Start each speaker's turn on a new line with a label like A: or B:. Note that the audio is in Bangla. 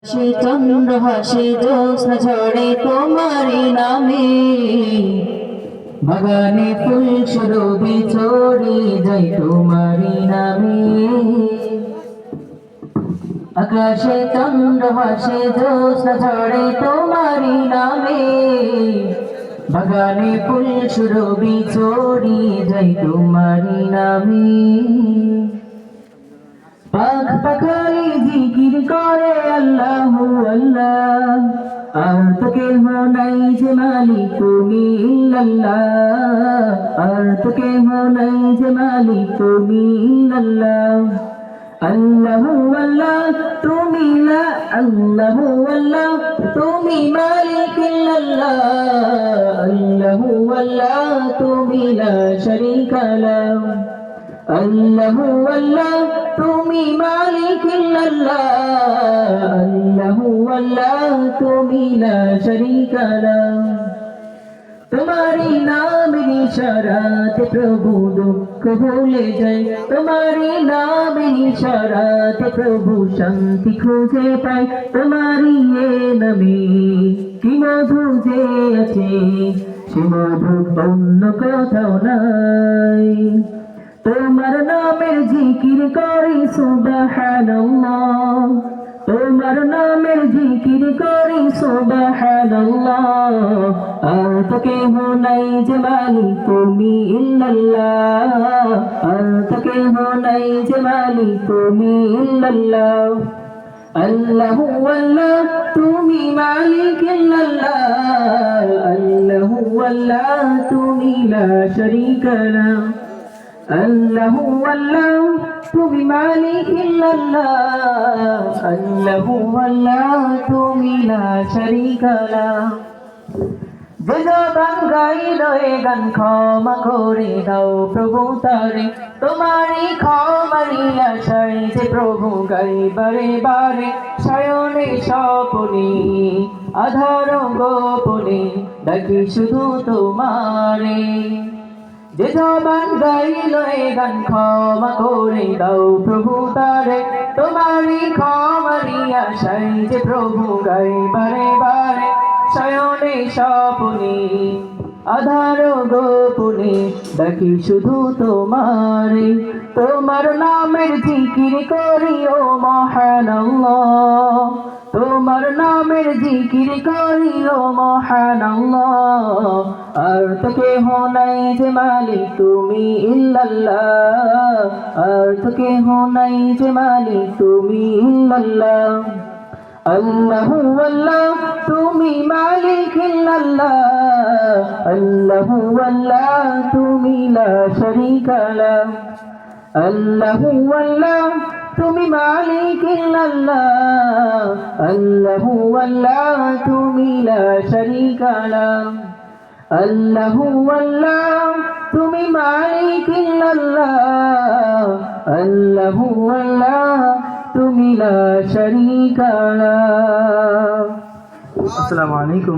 A: সে চন্দ্র হাসে জ্যোৎস্না ঝরে তোমারি নামে, বাগানে ফুল সুরভি ছড়ি যায় তোমারি নামে। আকাশে চন্দ্র হাসে জ্যোৎস্না ঝরে তোমারি নামে, বাগানে ফুল সুরভি ছড়ি যায় তোমারি নামে। পাখ পাখালি জিকির করে আল্লাহু আল্লাহ, আর তো কেহ নাই যে মালিক তুমি ইল্লাল্লাহ, আর তো কেহ নাই যে মালিক তুমি ইল্লাল্লাহ। আল্লাহু আল্লাহ তুমি লা, আল্লাহু আল্লাহ তুমি মালিক ইল্লাল্লাহ, আল্লাহু আল্লাহ তুমি লা শারীকা লাহু। আল্লাহু আল্লাহ তুমি মালিক ইল্লাল্লাহ, আল্লাহু আল্লাহ তুমি লা শারীকা লাহু। তোমারি নামের ইশারাতে প্রভু দুঃখ ভুলে যায়, তোমারি নামের ইশারাতে প্রভু শান্তি খুঁজে পায়। তোমারি এ নামে কি মধু যে আছে, সে মধু অন্য কোথাও নাই। তোমার নামের জিকির করি সুবহানাল্লাহ, তোমার নামের জিকির করি সুবহানাল্লাহ। আর তো কেহ নাই যে মালিক তুমি ইল্লাল্লাহ, আর তো কেহ নাই যে মালিক তুমি ইল্লাল্লাহ। আল্লাহু আল্লাহ তুমি মালিক ইল্লাল্লাহ, আল্লাহু আল্লাহ তুমি লা শারীকা লাহু। আল্লাহু আল্লাহ তুমি মালিক ইল্লাল্লাহ, আল্লাহু আল্লাহ তুমি লা শারীকা লাহু। যে জবান গাইল এ গান ক্ষমা করে দাও প্রভু তারে, তোমারই ক্ষমারি আশায় যে প্রভু গাই বারে বারে। শয়নে স্বপনে আধার গোপনে ডাকি শুধু তোমারে। যে জবান গাইল এ গান ক্ষমা করে দাও প্রভু তারে, তোমারই ক্ষমারি আশায় যে প্রভু গাই বারে বারে। শয়নে স্বপনে আধার গোপনে ডাকি শুধু তোমারে। তোমার নামের জিকির করি ও মহান আল্লাহ, তোমার নামের জিকির করি ও মহান আল্লাহ। আর তো কেহ নাই যে মালিক তুমি ইল্লাল্লাহ, আর তো কেহ নাই যে মালিক তুমি ইল্লাল্লাহ। আল্লাহু আল্লাহ তুমি মালিক ইল্লাল্লাহ, আল্লাহু আল্লাহ তুমি লা শারীকা লাহু। আল্লাহু আল্লাহ তুমি মালিক ইল্লাল্লাহ, আল্লাহু আল্লাহ তুমি লা শারীকা লাহু। আল্লাহু আল্লাহ তুমি মালিক ইল্লাল্লাহ, আল্লাহু আল্লাহ তুমি লা শারীকা লাহু। আসসালামু আলাইকুম।